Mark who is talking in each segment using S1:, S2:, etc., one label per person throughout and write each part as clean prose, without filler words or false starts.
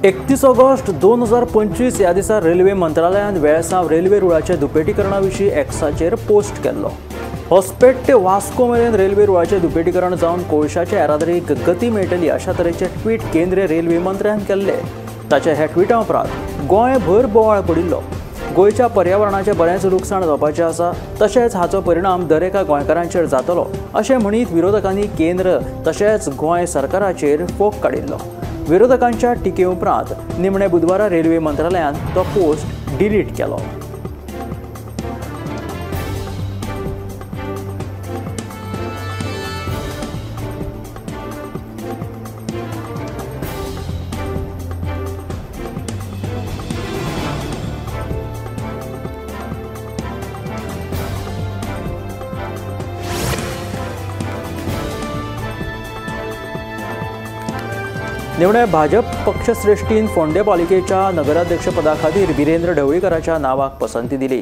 S1: 31 August 2025 ह्या दिसा railway मंत्रालयान वेळसाव रेल्वे रुळाच्या दुपेटीकरणा विशीं एक्साचेर पोस्ट केल्लो। होस्पेट ते वास्को मेरेन रेल्वे रुळाचें दुपेटीकरण जावन कोळशाच्या येरादारीक गती मेळटली अशा तरेचे ट्वीट केंद्रीय रेल्वे मंत्र्यान केल्ले। ताच्या ह्या ट्विटा उपरांत गोंयभर बोवाळ पडिल्लो। गोंयच्या पर्यावरणाचें बरेंच लुकसाण जावपाचें आसा, तशेंच हाचो परिणाम दर एका गोंयकारांचेर जातलो अशें म्हणीत विरोधकांनी केंद्र तशेंच गोंय सरकाराचेर फोग काडिल्लो। विरोधकांच्या टिके उपरांत निमणे बुधवारा रेल्वे मंत्रालयान तो पोस्ट डिलीट केलो। निमणे भाजप पक्षश्रेष्ठीन फोंडे पालिकेच्या नगराध्यक्षपदा खातीर विरेंद्र ढवळीकराच्या नावाक पसंती दिली।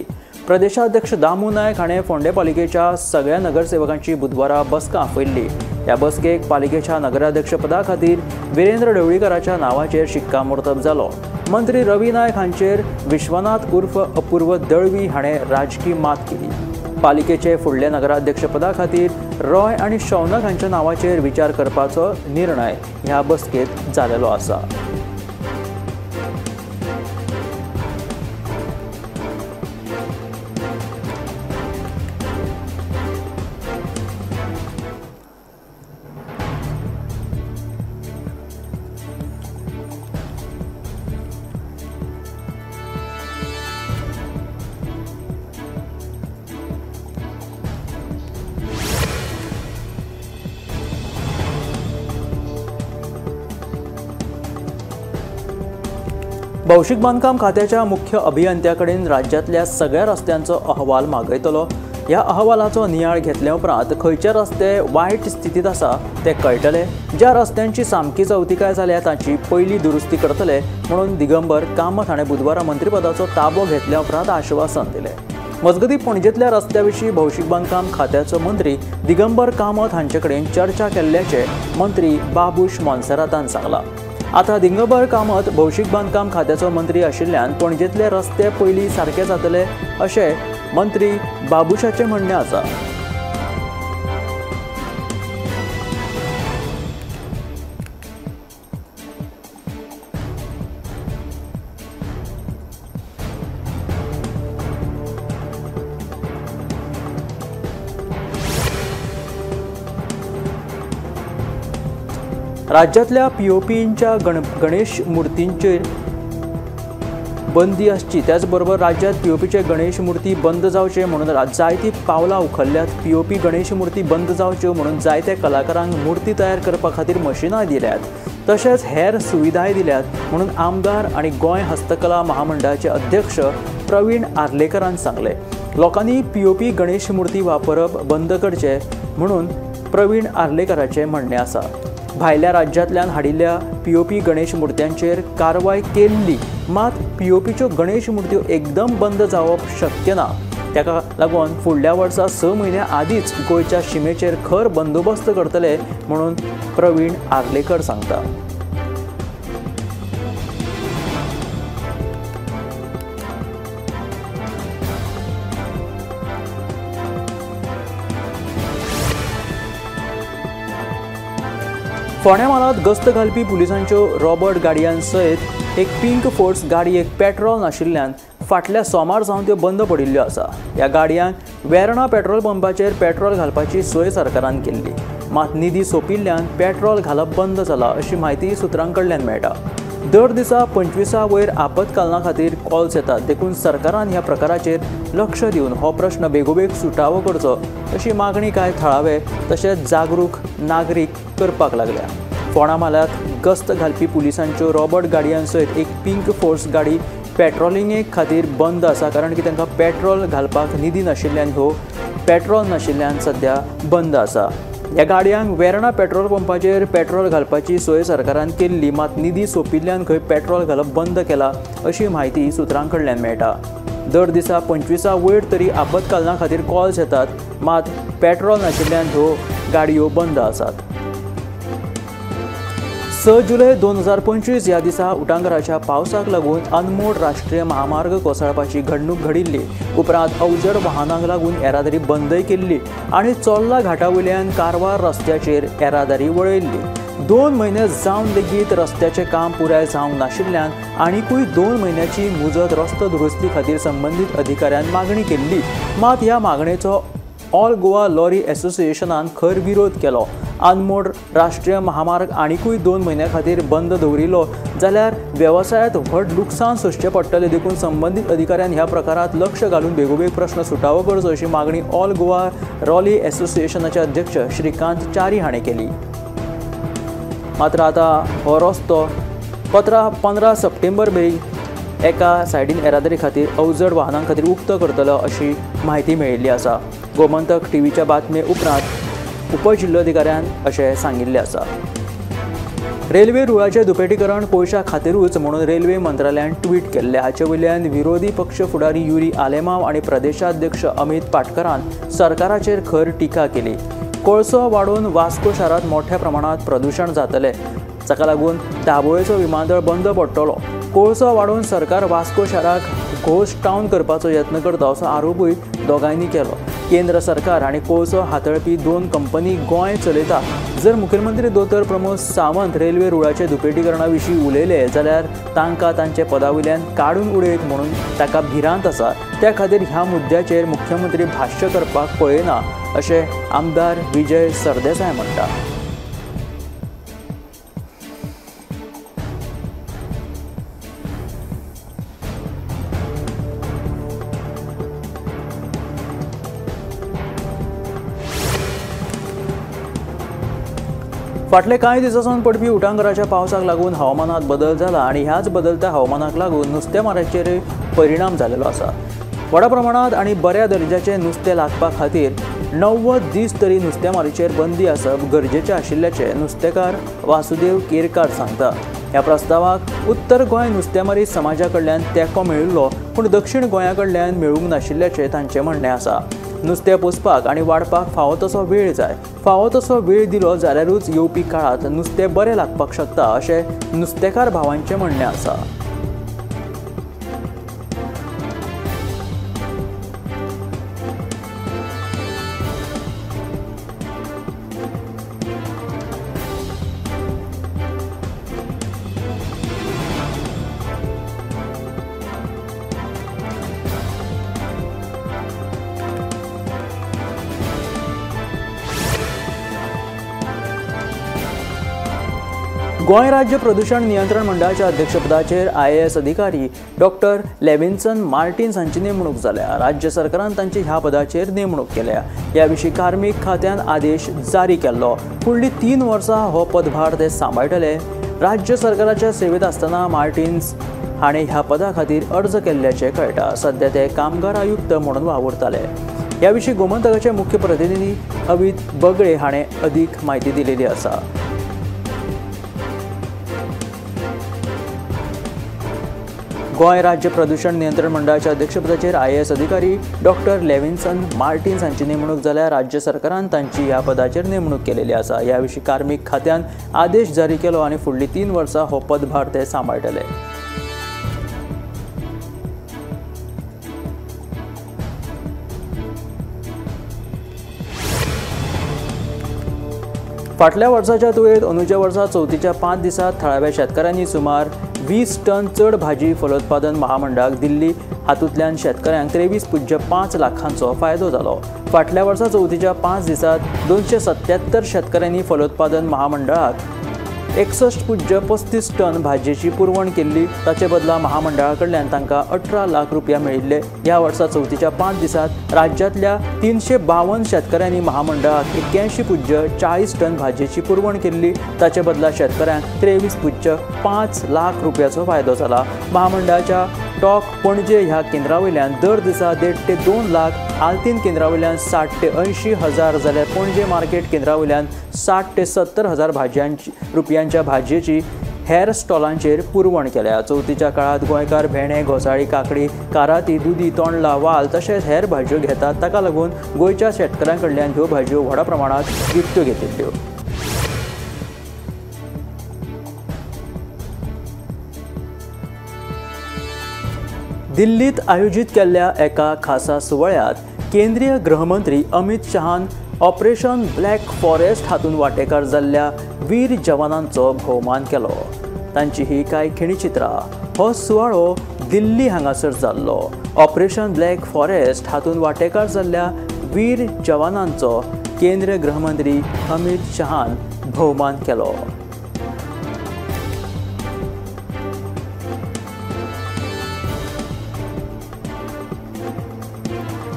S1: प्रदेशाध्यक्ष दामू नायक हाणें फोंडे पालिकेच्या सगळ्या नगरसेवकांची बुधवारा बसका आपयल्ली। ह्या बसकेक पालिकेच्या नगराध्यक्षपदा खातीर विरेंद्र ढवळीकराच्या नावाचेर शिक्कामोर्तब जालो। मंत्री रवी नायक हांचेर विश्वनाथ उर्फ अपूर्व दळवी हाणें राजकी मात केली। पालिकेचे फुडल्या नगराध्यक्षपदा खातीर रॉय आनी शौनक हांच्या नावाचेर विचार करपाचो निर्णय ह्या बसकेत जाल्लो आसा। भौशीक बांदकाम खात्याच्या मुख्य अभियंत्याकडेन राज्यातल्या सगळ्या रस्त्यांचो अहवाल मागयतलो। ह्या अहवालाचो नियाळ घेतल्या उपरांत खंयचे रस्ते वायट स्थितीत आसा ते कळटले। ज्या रस्त्यांची सामकी चवथिकाय जाल्या तांची पयली दुरुस्ती करतले म्हणून दिगंबर कामत हाणें बुधवारा मंत्रीपदाचो ताबो घेतल्या उपरांत आश्वासन दिलें। मजगतीं पणजेंतल्या रस्त्या विशीं भौशीक बांदकाम खात्याचो मंत्री दिगंबर कामत हांचे कडेन चर्चा केल्ल्याचें मंत्री बाबूश मोन्सेरातान सांगलां। आता दिगंबर कामत भौशीक बांदकाम खात्याचो मंत्री आशिल्ल्यान पणजेंतले रस्ते पयलीं सारके जातले अशें मंत्री बाबूशाचें म्हणणें आसा। राज्यातल्या पीओपींच्या गणेश मुर्तींचेर बंदी आसची, त्याचबरोबर राज्यात पीओपीचे गणेश मुर्ती बंद जावचे म्हणून जायतीं पावलां उखल्ल्यात। पीओपी गणेश मुर्ती बंद जावच्यो म्हणून जायत्या कलाकारांक मुर्ती तयार करपा खातीर मशिनां दिल्यात तशेंच हेर सुविधाय दिल्यात म्हणून आमदार आनी गोंय हस्तकला महामंडळाचे अध्यक्ष प्रवीण आर्लेकरान सांगले। लोकांनी पीओपी गणेश मुर्ती वापरप बंद करचे म्हणून प्रवीण आर्लेकराचें म्हणणें आसा। भायल्या राज्यांतल्यान हाडिल्ल्या पीओपी गणेश मुर्त्यांचेर कारवाय केल्ली, मात पीओपीच्यो गणेश मुर्त्यो एकदम बंद जावप शक्य ना। ताका लागून फुडल्या वर्सा 6 म्हयन्या आदींच गोंयच्या शिमेचेर खर बंदोबस्त करतले म्हणून प्रवीण आर्लेकर सांगता। फोंड्या म्हालांत गस्त घालपी पुलिसांच्यो रॉबर्ट गाडयांसयत सयत एक पिंक फोर्स गाडयेक पेट्रोल नाशिल्ल्यान फाटल्या सोमार सावन त्यो बंद पडिल्ल्यो आसा। ह्या गाडयांक वेर्णा पेट्रोल पंपाचेर पेट्रोल घालपाची सोय सरकारान केल्ली, मात निधी सोंपिल्ल्यान पेट्रोल घालप बंद जाला अशी म्हायती सुत्रां कडल्यान मेळटा। दर दिसा 25 वयर आपतकालना खातीर कॉल्स येतात, देखून सरकारान ह्या प्रकाराचेर लक्ष दिवन हो प्रश्न बेगोबेग सुटावो करचो अशी मागणी कांय थळावे तशेंच जागरूक नागरीक करपाक लागल्या। फोंडा म्हालांत गस्त घालपी पुलिसांच्यो रॉबर्ट गाडयांसयत एक पिंक फोर्स गाडी पेट्रोलिंगे खातीर बंद आसा, कारण की तांकां पेट्रोल घालपाक निधी नाशिल्ल्यान ह्यो पेट्रोल नाशिल्ल्यान सध्या बंद आसा। ह्या गाडयांक वेर्णा पेट्रोल पंपाचेर पेट्रोल घालपाची सोय सरकारान केल्ली, मात निधी सोंपिल्ल्यान खंय पेट्रोल घालप बंद केला अशी म्हायती सुत्रां कडल्यान मेळटा। दर दिसा 25 वयर तरी आपतकालना खातीर कॉल्स येतात, मात पेट्रोल नाशिल्ल्यान ह्यो गाडयो बंद आसात। 6 जुलै 2025 ह्या दिसा उटंगराच्या पावसाक लागून अनमोड राष्ट्रीय महामार्ग कोसळपाची घडणूक घडिल्ली. उपरांत अवजड वाहनांक लागून येरादारी बंदय केल्ली आनी चोर्ला घाटावयल्यान कारवार रस्त्याचेर येरादारी वळयल्ली. 2 म्हयने जावन लेगीत रस्त्याचें काम पुराय जावंक नाशिल्ल्यान आनीकूय 2 म्हयन्याची मुजत रस्तो दुरुस्ती खातीर संबंदीत अधिकाऱ्यान मागणी केल्ली. मात ह्या मागणेचो ऑल गोवा लॉरी असोसिएशनान खर विरोध केलो. अनमोड राष्ट्रीय महामार्ग आनीकूय 2 म्हयन्यां खातीर बंद दवरिल्लो जाल्यार वेवसायांत व्हड लुकसाण सोंसचें पडटलें. देखून संबंदीत अधिकाऱ्यान ह्या प्रकारांत लक्ष घालून बेगोबेग प्रश्न सुटावो करचो अशी मागणी ऑल गोवा लॉरी असोसिएशनाचे अध्यक्ष श्रीकांत च्यारी हाणें केली. मात्र आतां हो रस्तो 15 सप्टेंबर मेरेन एका सायडीन येरादारी खातीर अवजड वाहनां खातीर उक्तो करतलो अशी माहिती मेळिल्ली आसा. गोमंतक टीव्हीच्या बातमे उपरांत उपजिल्लोधिकाऱ्यान अशें सांगिल्लें आसा. रेल्वे रुळाचें दुपेटीकरण कोळशा खातीरूच म्हणून रेल्वे मंत्रालयान ट्वीट केल्लें. हाचे वयल्यान विरोधी पक्ष फुडारी युरी आलेमाव आनी प्रदेशाध्यक्ष अमित पाटकरान सरकाराचेर खर टिका केली. कोळसो वाडून वास्को शारांत मोठ्या प्रमाणात प्रदूषण जातलें, जाका लागून दाबोळेचो विमानतळ बंद पडटलो. कोळसो वाडून सरकार वास्को शाराक घोस्ट टावन करपाचो यत्न करता असो आरोपूय दोगांयनी केलो. केंद्र सरकार आनी कोळसो हाताळपी 2 कंपनी गोंय चलयता. जर मुखेलमंत्री दोतोर प्रमोद सावंत रेल्वे रुळाचे दुपेटीकरणा विशीं उलयले जाल्यार तांकां तांचे पदावयल्यान काडून उडयत म्हणून ताका भिरांत आसा. त्या खातीर ह्या मुद्द्याचेर मुख्यमंत्री भाश्य करपाक पळयना अशें आमदार विजय सरदेसाय म्हणटा. फाटले कांय दिसांसावन पडपी उटंगराच्या पावसाक लागून हवामानात बदल जाला आनी ह्याच बदलत्या हवामानाक लागून नुस्तेमाराचेर परिणाम जाल्लो आसा. व्हडा प्रमाणात आनी बऱ्या दर्जाचें नुस्तें लागपा खातीर 90 दीस तरी नुस्तेमारीचेर बंदी आसप गरजेचें आशिल्ल्याचें नुस्तेकार वासुदेव केरकार सांगता. ह्या प्रस्तावाक उत्तर गोंय नुस्तेमारी समाजा कडल्यान तेंको मेळिल्लो पूण दक्षिण गोंया कडल्यान मेळूंक नाशिल्ल्याचें तांचें म्हणणें आसा. नुस्तें पोसपाक आनी वाडपाक फावो तसो वेळ जाय. फावो तसो वेळ दिलो जाल्यारूच येवपी काळात नुस्तें बरें लागपाक शकता अशें नुस्तेकार भावांचें म्हणणें आसा. गोंय राज्य प्रदूषण नियंत्रण मंडळाच्या अध्यक्षपदाचेर IAS अधिकारी डॉक्टर लेविन्सन मार्टिन्स हांची नेमणूक जाल्या. राज्य सरकारान तांची ह्या पदाचेर नेमणूक केल्या. ह्या विशीं कार्मीक खात्यान आदेश जारी केल्लो. फुडलीं 3 वर्सां हो पदभार ते सांबाळटले. राज्य सरकाराच्या सेवेत आसतना मार्टिन्स हाणें ह्या पदा खातीर अर्ज केल्ल्याचें कळटा. सध्या ते कामगार आयुक्त म्हणून वावुरताले. ह्या विशीं गोमंतकाचे मुख्य प्रतिनिधी अवित बगळे हाणें अदीक म्हायती दिलेली आसा. गोंय राज्य प्रदूषण नियंत्रण मंडळाच्या अध्यक्षपदाचेर IAS अधिकारी डॉक्टर लेविन्सन मार्टिन्स हांची नेमणूक जाल्या. राज्य सरकारान तांची ह्या पदाचेर नेमणूक केलेली आसा. ह्या विशीं कार्मीक खात्यान आदेश जारी केलो आनी फुडलीं 3 वर्सां हो पदभार ते सांबाळटले. फाटल्या वर्साच्या तुळेंत अंदूच्या वर्सा चवथीच्या 5 दिसांत थळाव्या शेतकाऱ्यांनी सुमार 20 टन चड भाजी फलोत्पादन महामंडळाक दिल्ली. हातूंतल्यान शेतकऱ्यांक 23.5 लाखांचो फायदो जालो. फाटल्या वर्सा चवथीच्या 5 दिसांत 277 शेतकऱ्यांनी फलोत्पादन महामंडळाक 61.35 टन भाजयेची पुरवण केल्ली. ताचे बदला महामंडळा कडल्यान तांकां 18 लाख रुपया मेळिल्ले. ह्या वर्सा चवथीच्या 5 दिसांत राज्यांतल्या 352 शेतकऱ्यांनी महामंडळाक 81.40 टन भाजयेची पुरवण केल्ली. ताचे बदला शेतकऱ्यांक 23.5 लाख रुपयाचो फायदो जाला. महामंडळाच्या टॉक पणजे ह्या केंद्रा वयल्यान दर दिसा 1.5 ते 2 लाख, आल्तीन केंद्रा वयल्यान 60 ते 80 हजार जाल्यार पणजे मार्केट केंद्रा वयल्यान 60 ते 70 हजार रुपयांच्या भाजयेची हेर स्टॉलांचेर पुरवण केल्या. चवथीच्या काळात गोंयकार भेंडे, घोसाळी, काकडी, काराती, दुदी, तोंडला, वाल तशेंच हेर भाजयो घेतात. ताका लागून गोंयच्या शेतकऱ्यां कडल्यान ह्यो भाजयो व्हडा प्रमाणात विकत्यो घेतिल्ल्यो. दिल्लीत आयोजित केल्ल्या एका खासा सुवाळ्यात केंद्रीय गृहमंत्री अमित शहान ऑपरेशन ब्लॅक फॉरेस्ट हातून वांटेकार जाल्ल्या वीर जवानांचो भोवमान केलो। तांची ही कांय खिणीचित्रां। हो सुवाळो दिल्ली हांगासर जाल्लो। ऑपरेशन ब्लॅक फॉरेस्ट हातून वांटेकार जाल्ल्या वीर जवानांचो केंद्रीय गृहमंत्री अमित शहान भोवमान केलो।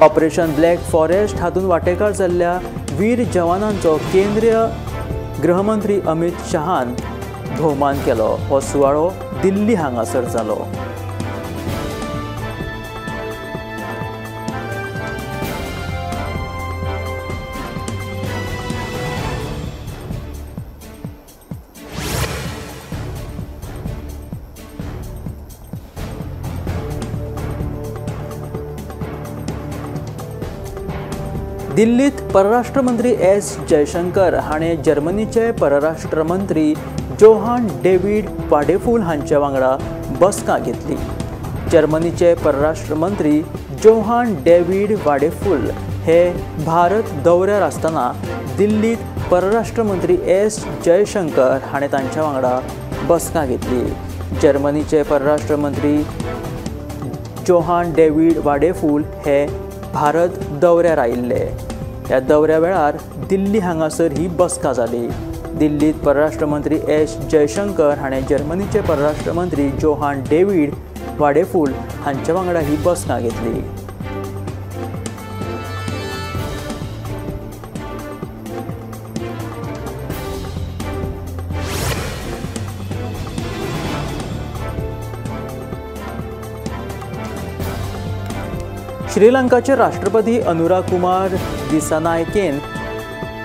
S1: ऑपरेशन ब्लॅक फॉरेस्ट हातून वांटेकार जाल्ल्या वीर जवानांचो केंद्रीय गृहमंत्री अमित शहान भोवमान केलो। हो सुवाळो दिल्ली हांगासर जालो। दिल्लीत परराष्ट्र मंत्री एस जयशंकर हाणे जर्मनीचे परराष्ट्र मंत्री जोहान डेव्हिड वाडेफूल हांच्या वांगडा बसका घेतली। जर्मनीचे परराष्ट्र मंत्री जोहान डेव्हिड वाडेफूल हे भारत दौऱ्यार आसतना दिल्लीत परराष्ट्र मंत्री एस जयशंकर हाणे तांच्या वांगडा बसका घेतली। जर्मनीचे परराष्ट्र मंत्री जोहान डेव्हिड वाडेफूल हे भारत दौऱ्यार आयिल्ले। ह्या दौऱ्या वेळार दिल्ली हांगासर ही बसका जाली। दिल्लीत परराष्ट्र मंत्री एस जयशंकर हाणे जर्मनीचे परराष्ट्र मंत्री जोहान डेव्हिड वाडेफूल हांच्या वांगडा ही बसका घेतली। श्रीलंकाचे राष्ट्रपती अनुरा कुमार दिसानायकेन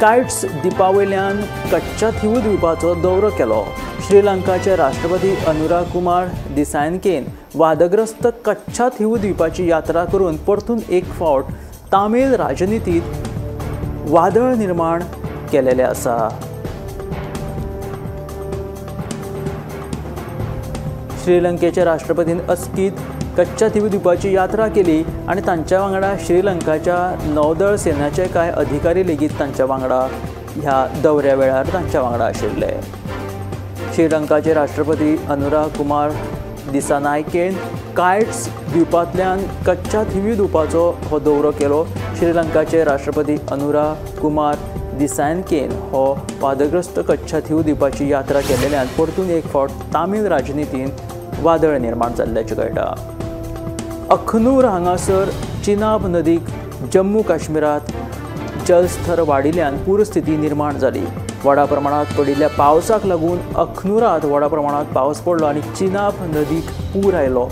S1: कायट्स द्वीपावयल्यान कच्छतीव द्वीपाचो दौरो केलो। श्रीलंकाचे राष्ट्रपती अनुरा कुमार दिसानायकेन वादग्रस्त कच्छतीव द्वीपाची यात्रा करून परतून एक फावट तामीळ राजनितीत वादळ निर्माण केलेले आसा। श्रीलंकेच्या राष्ट्रपतीन अस्कीत कच्छतीव द्वीपाची यात्रा केली आणि तांच्या वांगडा श्रीलंकाच्या नौदळ सेनाचे कांय अधिकारी लेगीत तांच्या वांगडा ह्या दौऱ्या वेळार तांच्या वांगडा आशिल्ले। श्रीलंकाचे राष्ट्रपती अनुरा कुमार दिसानायकेन कायट्स द्वीपांतल्यान कच्छतीव द्वीपाचो हो दौरो केलो। श्रीलंकाचे राष्ट्रपती अनुरा कुमार दिसानायकेन हो वादग्रस्त कच्छतीव द्वीपाची यात्रा केलेल्यान परतून एक फावट तामीळ राजनितीन वादळ निर्माण जाल्ल्याचें कळटा। अखनूर हांगासर चिनाब नदीक जम्मू काश्मीरात जलस्तर वाडिल्ल्यान पूरस्थिती निर्माण जाली। व्हडा प्रमाणात पडिल्ल्या पावसाक लागून अखनूरात व्हडा प्रमाणात पावस पडलो आणि चिनाब नदीक पूर आयलो।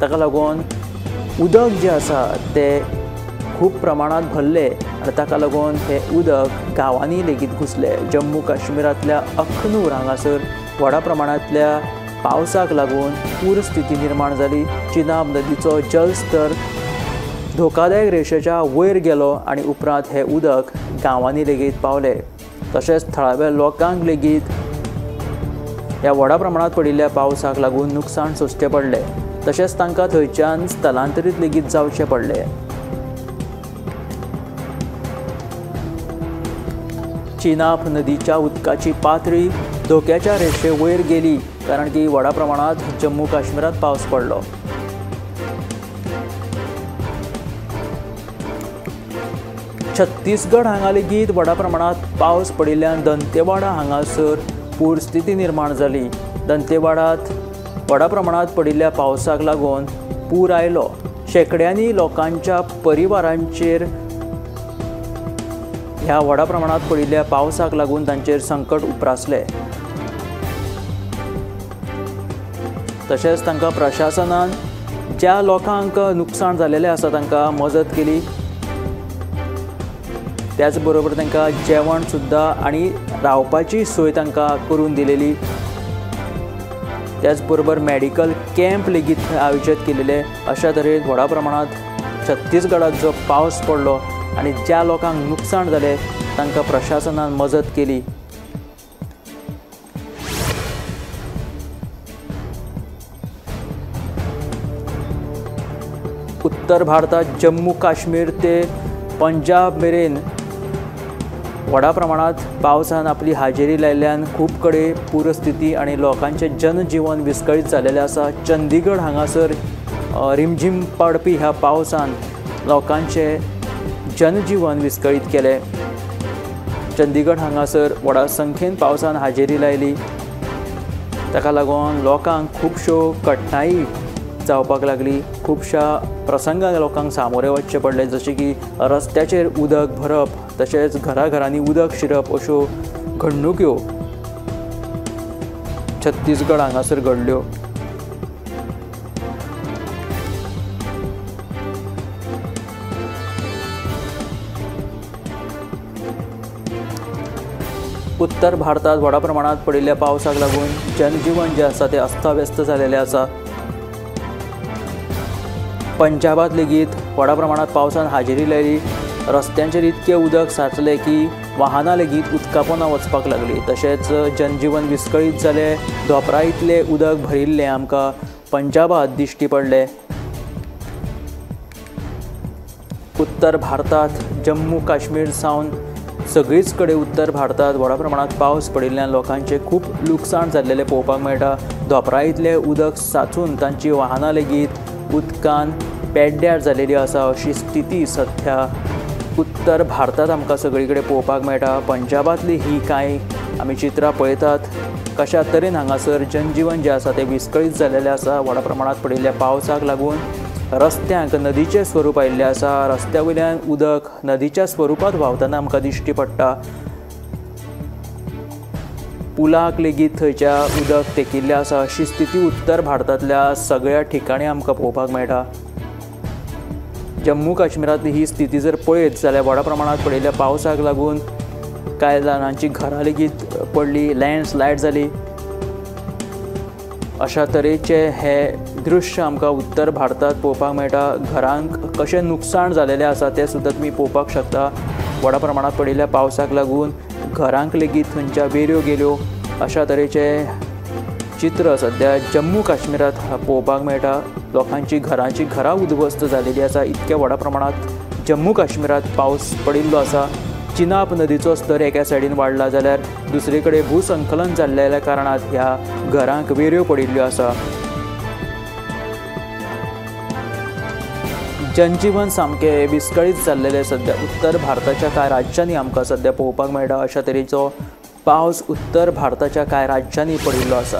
S1: ताका लागून उदक जे आसा ते खूब प्रमाणात भरले आणि ताका लागून हे उदक गांवांनी लेगीत घुसले। जम्मू काश्मीरांतल्या अखनूर हांगासर व्हडा प्रमाणांतल्या पावसाक लागून पूरस्थिती निर्माण जाली। चिनाब नदीचो जलस्तर धोकादायक रेशेच्या वयर गेलो आणि उपरांत हे उदक गांवांनी लेगीत पावले। तशेंच थळाव्या लोकांक लेगीत ह्या व्हडा प्रमाणात पडिल्ल्या पावसाक लागून नुकसाण सोंसचें पडलें। तशेंच तांकां थंयच्यान स्थलांतरीत लेगीत जावचें पडलें। चिनाब नदीच्या उदकाची पातळी धोक्याच्या रेषे वयर गेली कारण की व्हडा प्रमाणात जम्मू काश्मीरात पावस पडलो। छत्तीसगड हांगा लेगीत व्हडा प्रमाणात पावस पडिल्ल्यान दंतेवाडा हांगासर पूरस्थिती निर्माण जाली। दंतेवाडात व्हडा प्रमाणात पडिल्ल्या पावसाक लागून पूर आयलो। शेकड्यांनी लोकांच्या परिवारांचेर ह्या व्हडा प्रमाणात पडिल्ल्या पावसाक लागून तांचेर संकट उप्रासले। तशेंच तांकां प्रशासनान ज्या लोकांक नुकसाण जाल्लेलें आसा तांकां मजत केली। त्याच बरोबर तांकां जेवण सुद्दां आणि रावपाची सोय तांकां करून दिलेली। त्याच बरोबर मेडिकल कॅम्प लेगीत आयोजीत केलेले। अशा तरेन व्हडा प्रमाणात छत्तीसगडात जो पावस पडलो आणि ज्या लोकांक नुकसाण जालें तांकां प्रशासनान मजत केली। उत्तर भारतात जम्मू काश्मीर ते पंजाब मेरेन व्हडा प्रमाणात पावसान आपली हाजेरी लायिल्ल्यान खूब कडे पूरस्थिती आणि लोकांचे जनजीवन विस्कळीत जालेले आसा। चंदीगड हांगासर रिमझिम पडपी ह्या पावसान लोकांचे जनजीवन विस्कळीत केले। चंदीगड हांगासर व्हडा संख्येन पावसान हाजेरी लायली, ताका लागून लोकांक खुबश्यो कठणाई जावपाक लागली। खुबशा प्रसंगांक लोकांक सामोरे वचचें पडलें, जशें की रस्त्याचेर उदक भरप, तशेंच घराघरांनी उदक शिरप अश्यो घडणुक्यो छत्तीसगड हांगासर घडल्यो। उत्तर भारतात व्हडा प्रमाणात पडिल्ल्या पावसाक लागून जनजीवन जे आसा तें अस्ताव्यस्त जालेलें आसा। पंजाबात लेगीत व्हडा प्रमाणात पावसान हाजेरी लायली। रस्त्यांचेर इतकें उदक साचलें की वाहनां लेगीत उदका पोंदा वचपाक लागली। तशेंच जनजीवन विस्कळीत जालें। धोपराईतलें उदक भरिल्लें आमकां पंजाबात दिश्टी पडलें। उत्तर भारतात जम्मू काश्मीर सावन सगळीच कडेन उत्तर भारतात व्हडा प्रमाणात पावस पडिल्ल्यान लोकांचे खूब लुकसाण जाल्लेले पळोवपाक मेळटा। धोपराईतलें उदक साचून तांची वाहनां लेगीत उदकान पेड्ड्यार जालेली आसा, अशी स्थिती सध्या उत्तर भारतात आमकां सगळी कडेन पळोवपाक मेळटा। पंजाबातली ही कांय आमी चित्रां पळयतात, कशा तरेन हांगासर जनजीवन जें आसा तें विस्कळीत जालेलें आसा। व्हडा प्रमाणात पडिल्ल्या पावसाक लागून रस्त्यांक नदीचें स्वरूप आयिल्लें आसा। रस्त्या वयल्यान उदक नदीच्या स्वरुपांत व्हांवताना आमकां दिश्टी पडटा। पुलाक लेगीत थंयच्या उदक तेकिल्लें आसा, अशी स्थिती उत्तर भारतांतल्या सगळ्या ठिकाणी आमकां पळोवपाक मेळटा। जम्मू काश्मीरांतली ही स्थिती जर पळयत जाल्यार व्हडा प्रमाणात पडिल्ल्या पावसाक लागून कांय जाणांची घरां लेगीत पडली, लँडस्लायड जाली। अशा तरेचे हे दृश्य आमकां उत्तर भारतात पळोवपाक मेळटा। घरांक कशें नुकसाण जालेलें आसा तें सुद्दां तुमी पळोवपाक शकता। व्हडा प्रमाणात पडिल्ल्या पावसाक लागून घरांक लेगीत थंयच्या वेऱ्यो गेल्यो, अशा तरेचे चित्र सध्या जम्मू काश्मीरात पळोवपाक मेळटा। लोकांची घरां उद्ध्वस्त जालेली आसा। इतक्या व्हडा प्रमाणात जम्मू काश्मीरात पावस पडिल्लो आसा। चिनाब नदीचो स्तर एका सायडीन वाडला जाल्यार दुसरे कडेन भूसंकलन जाल्ल्या कारणान ह्या घरांक वेऱ्यो पडिल्ल्यो आसा। जनजीवन सामकें विस्कळीत जाल्लेलें सध्या उत्तर भारताच्या कांय राज्यांनी आमकां सध्या पळोवपाक मेळटा। अशा तरेचो पावस उत्तर भारताच्या कांय राज्यांनी पडिल्लो आसा।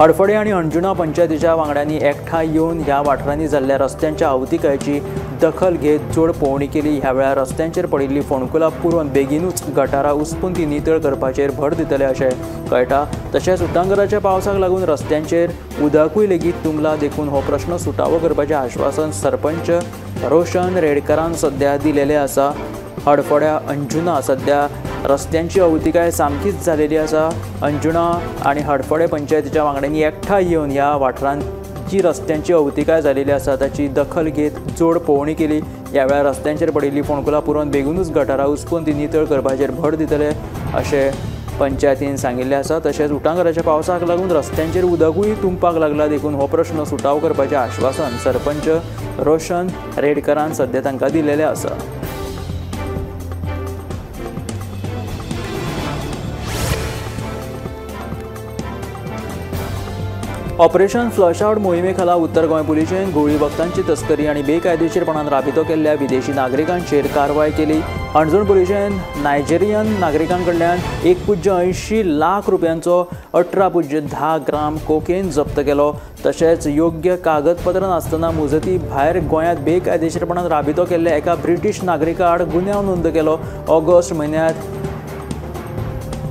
S1: हडफडे आनी अंजुना पंचायतीच्या वांगड्यांनी एकठांय येवन ह्या वाठारांनी जाल्ल्या रस्त्यांच्या आवतिकायेची दखल घेत जोड पळोवणी केली। ह्या वेळार रस्त्यांचेर पडिल्लीं फोंडकुलां पुरोवन बेगीनूच गटारां उस्पून ती नितळ करपाचेर भर दितले अशें कळटा। तशेंच उटंगराच्या पावसाक लागून रस्त्यांचेर उदकूय लेगीत तुंबलां, देखून हो प्रश्न सुटावो करपाचें आश्वासन सरपंच रोशन रेडकरान सध्या दिलेलें आसा। हडफड्या अंजुना सध्या रस्त्यांची अवतिकाय सामकीच जालेली आसा। अंजुना आनी हडफडे पंचायतीच्या वांगड्यांनी एकठांय येवन ह्या वाठारांत जी रस्त्यांची अवतिकाय जालेली आसा ताची दखल घेत जोड पळोवणी केली। ह्या वेळार रस्त्यांचेर पडिल्लीं फोंडकुलां पुरोवन बेगीनूच गटारां उस्पून ती नितळ करपाचेर भर दितले अशें पंचायतीन सांगिल्लें आसा। तशेंच उटंगराच्या पावसाक लागून रस्त्यांचेर उदकूय तुंबपाक लागला, देखून हो प्रश्न सुटाव करपाचें आश्वासन सरपंच रोशन रेडकरान सध्या तांकां दिलेलें आसा। ऑपरेशन फ्लश आउट मोहिमे खाला उत्तर गोंय पुलिशेन घुवळी वखदांची तस्करी आनी बेकायदेशीरपणान राबितो केल्ल्या विदेशी नागरिकांचेर कारवाय केली। हणजूण पुलिशेन नायजेरियन नागरिकांकडल्यान 1.80 लाख रुपयांचो 18.10 ग्राम कोकेन जप्त केलो। तशेंच योग्य कागदपत्रां नासतना मुजती भायर गोंयांत बेकायदेशीरपणान राबितो केल्ल्या एका ब्रिटीश नागरिका आड गुन्यांव नोंद केलो। ऑगस्ट म्हयन्यांत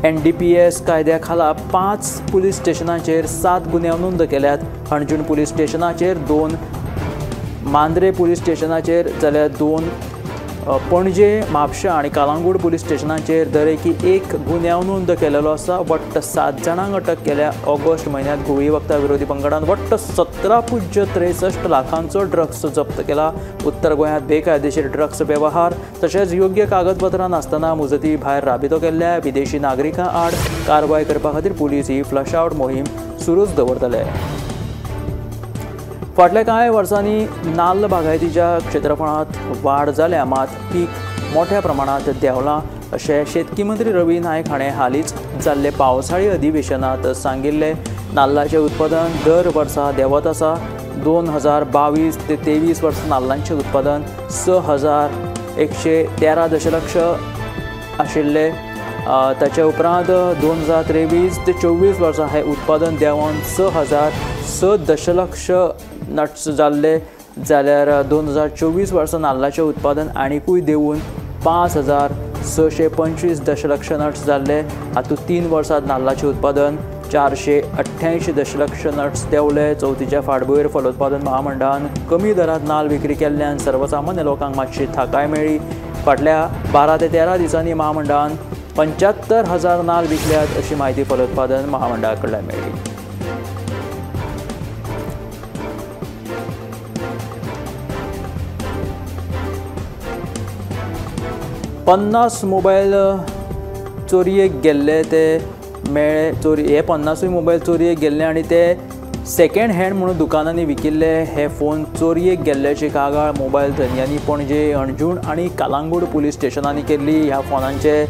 S1: NDPS कायद्या खाला 5 पुलीस स्टेशनांचेर 7 गुन्यांव नोंद केल्यात। हणजूण पुलीस स्टेशनाचेर 2, मांद्रे पुलीस स्टेशनाचेर जाल्यार 2, पणजे, म्हापशा आनी कालांगूट पुलीस स्टेशनांचेर दरेकी 1 गुन्यांव नोंद केलेलो आसा। वट्ट 7 जाणांक अटक केल्या। ऑगस्ट म्हयन्यांत घुवळी वखदां विरोधी पंगडान वट्ट 17.63 लाखांचो ड्रग्स जप्त केला। उत्तर गोंयांत बेकायदेशीर ड्रग्स वेवहार तशेंच योग्य कागदपत्रां नासतना मुजती भायर राबितो केल्ल्या विदेशी नागरिकां आड कारवाय करपा खातीर पुलीस ही फ्लश आउट मोहीम सुरूच दवरतले। फाटल्या कांय वर्सांनी नाल्ल बागायतीच्या क्षेत्रफळांत वाड जाल्या, मात पीक मोठ्या प्रमाणात देंवलां अशें शेतकी मंत्री रवी नायक हाणें हालींच जाल्ले पावसाळी अधिवेशनात सांगिल्ले. नाल्लाचें उत्पादन दर वर्सा देंवत आसा. 2022 ते 23 वर्सा नाल्लांचें उत्पादन 6,113 दशलक्ष आशिल्ले. ताचे उपरांत 2023 ते 24 वर्सा हें उत्पादन देंवन 6,006 दशलक्ष नट्स जाल्ले. जाल्यार 2024 वर्सा नाल्लाचें उत्पादन आनीकूय देंवून 5,625 दशलक्ष नट्स जाल्ले. हातूंत 3 वर्सांत नाल्लाचें उत्पादन 488 दशलक्ष नट्स देंवले. चवथीच्या फाटभुंयेर फलोत्पादन महामंडळान कमी दरांत नाल्ल विक्री केल्ल्यान सर्वसामान्य लोकांक मातशी थाकाय मेळ्ळी. फाटल्या 12 ते 13 दिसांनी महामंडळान 75,000 नाल्ल विकल्यात अशी माहिती फलोत्पादन महामंडळा कडल्यान मेळ्ळी. पन्नास मोबायल चोरयेक गेल्ले ते मेळ्ळे. हे 50 मोबायल चोरयेक गेल्ले आनी ते सेकंड हँड म्हणून दुकानांनी विकिल्ले. हे फोन चोरयेक गेल्ल्याची कागाळ मोबायल तज्ञांनी पणजे, अणजूण आनी कालांगूट पुलीस स्टेशनांनी केल्ली. ह्या फोनांचे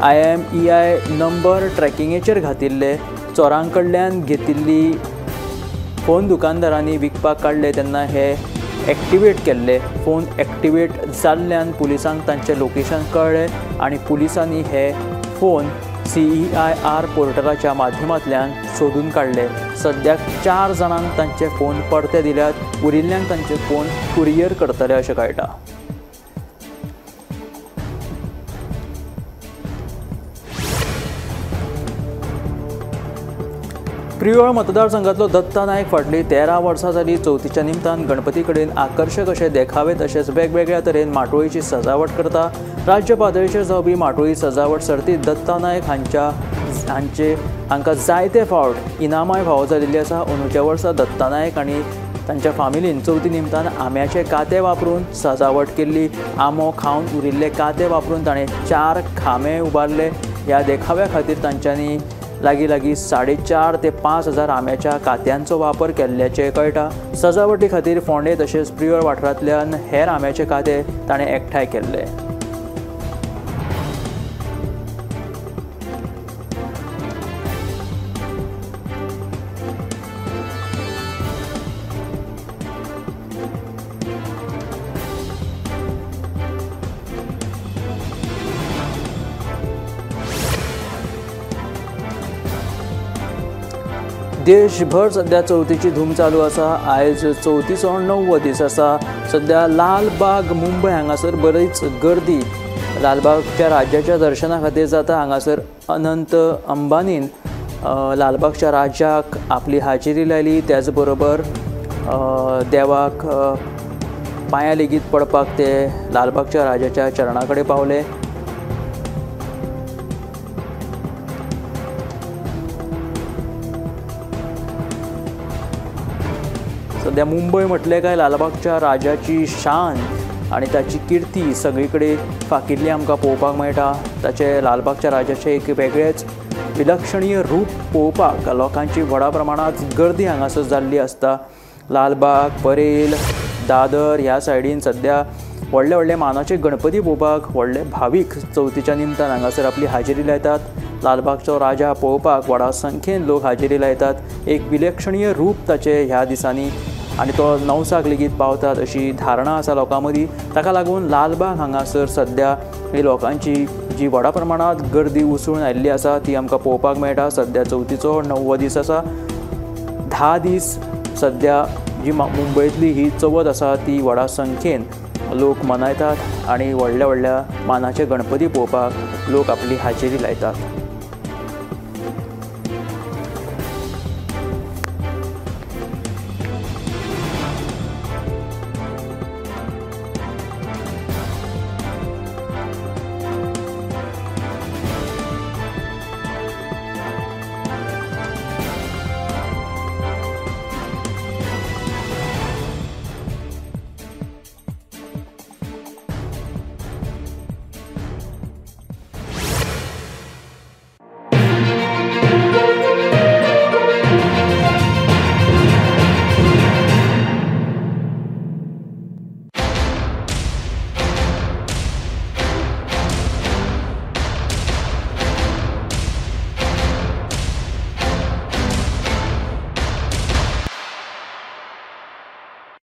S1: IMEI नंबर ट्रॅकिंगेचेर घातिल्ले. चोरां कडल्यान घेतिल्ली फोन दुकानदारांनी विकपाक काडले तेन्ना हे एक्टिवेट केल्ले. फोन एक्टिवेट जाल्ल्यान पुलिसांक तांचें लोकेशन कळ्ळें आनी पुलिसांनी हे फोन CEIR पोर्टलाच्या माध्यमांतल्यान सोदून काडले. सद्याक 4 जाणांक तांचे फोन परते दिल्यात. उरिल्ल्यांक तांचे फोन कुरियर करतले अशें कळटा. प्रियोळ मतदारसंघातलो दत्ता नायक फाटली 13 वर्सां जाली. चवथीच्या निमतान गणपती कडेन आकर्शक अशे देखावे तशेंच वेगवेगळ्या तरेन माटोळेची सजावट करता. राज्य पातळीचेर जावपी माटोळी सजावट सर्तींत दत्ता नायक हांकां जायते फावट इनामाय फावो जाल्ली आसा. अंदूच्या वर्सा दत्ता नायक आनी तांच्या फामिलीन चवथी निमतान आंब्याचे काते वापरून सजावट केल्ली. आंबो खावन उरिल्ले काते वापरून ताणें 4 खांबे उबारले. ह्या देखाव्या खातीर तांच्यांनी लागीं 4,500 ते 5,000 आंब्याच्या कात्यांचो वापर केल्ल्याचें कळटा. सजावटी खातीर फोंडे तशेंच प्रियोळ वाठारांतल्यान हेर आंब्याचे काते ताणें एकठांय केल्ले. देशभर सध्या चवथीची धूम चालू आसा. आयज चवथीचो 9वो दीस आसा. सध्या लालबाग मुंबय हांगासर बरीच गर्दी लालबागच्या राज्याच्या दर्शना खातीर जाता. हांगासर अनंत अंबानीन लालबागच्या राज्याक आपली हाजिरी लायली. त्याच बरोबर देवाक पांयां लेगीत पडपाक ते लालबागच्या राजाच्या चरणा कडेन पावले. सध्या मुंबय म्हटलें काय लालबागच्या राजाची शान आनी ताची किर्ती सगळी कडेन फाकिल्ली आमकां पळोवपाक मेळटा. ताचे लालबागच्या राजाचें एक वेगळेंच विलक्षणीय रूप पळोवपाक लोकांची व्हडा प्रमाणांत गर्दी हांगासर जाल्ली आसता. लालबाग, परेल, दादर ह्या सायडीन सध्या व्हडले व्हडले मानाचे गणपती पळोवपाक व्हडले भावीक चवथीच्या निमतान हांगासर आपली हाजिरी लायतात. लालबागचो राजा पळोवपाक व्हडा संख्येन लोक हाजिरी लायतात. एक विलक्षणीय रूप ताचे ह्या दिसांनी आनी तो नवसाक लेगीत पावतात अशी धारणा आसा लोकां मदीं. ताका लागून लालबाग हांगासर सध्या ही लोकांची जी व्हडा प्रमाणांत गर्दी उसळून आयिल्ली आसा ती आमकां पळोवपाक मेळटा. सध्या चवथीचो 9वो दीस आसा. 10 दीस सध्या जी मुंबयतली ही चवथ आसा ती व्हडा संख्येन लोक मनयतात आनी व्हडल्या व्हडल्या मानाचे गणपती पळोवपाक लोक आपली हाजिरी लायतात.